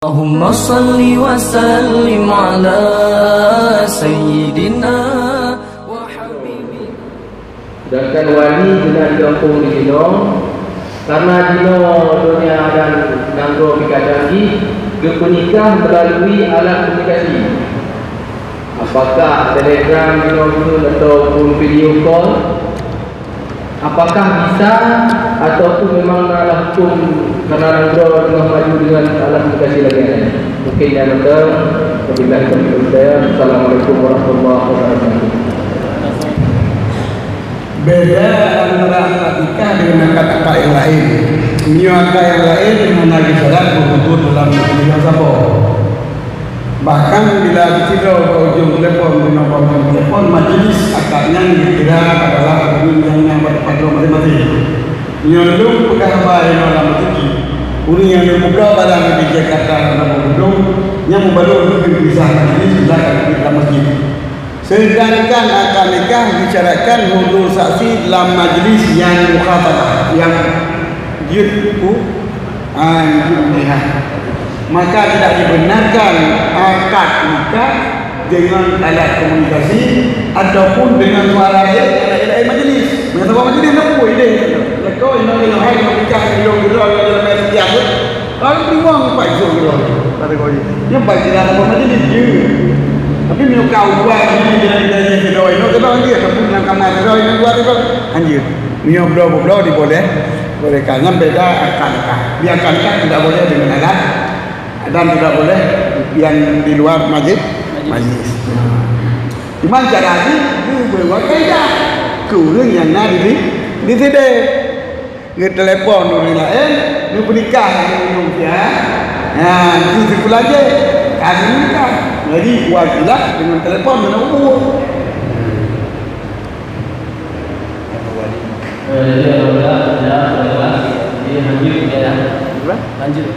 Allahumma salli wa sallim ala sayyidina wa habibina. Sedangkan wali dengan kampung di sini karena dino dunia dan nanggo pikadagi bernikah melalui alat komunikasi, apakah telegram dino itu ataupun video call, apakah bisa ataupun memang adalah hukum karena nanggo tengah maju dengan alat komunikasi lagi. Mungkin yang betul. Wabillahi taufiq saya. Assalamualaikum warahmatullahi wabarakatuh. Beda antara akad nikah dengan akad yang lain. Akad yang lain dengan lagi syarat berhubung dalam nikah sabo. Bahkan bila kita ujung telepon di nomor telepon majlis akadnya dikira adalah yang berpadu masing-masing. Nyolong pegawai dalam rezeki. Uni yang dibuka pada di Jakarta dalam gedung yang membaru untuk bisa majlis belakang kita masjid. Sedangkan akad nikah bicarakan hudur saksi dalam majlis yang mukhatabah, yang jidku nikah. Maka tidak dibenarkan akad nikah dengan alat komunikasi ataupun dengan suara majlis. Mengatakan majlis nak buat ide. Kau yang nak hai nikah yang dalam media tu. Kalau primang pai so gitu. Kata kau ni. Yang baik tidak ada majlis je. Tapi meu kau buat ni dia kedoi. No kedoi dia tapi yang kamar kedoi yang buat itu anjir. Meu bro diboleh. Boleh kan beda akad nikah. Biarkan nikah tidak boleh dengan alat dan tidak boleh yang di luar majlis. Cuman cara ni berbuat kaidah. Kurang yang nak di sini. Nge telepon orang lain, nge bernikah dengan dia. Itu sekolah je. Kami nikah. Jadi wajilah dengan telepon dengan umur. Lanjut.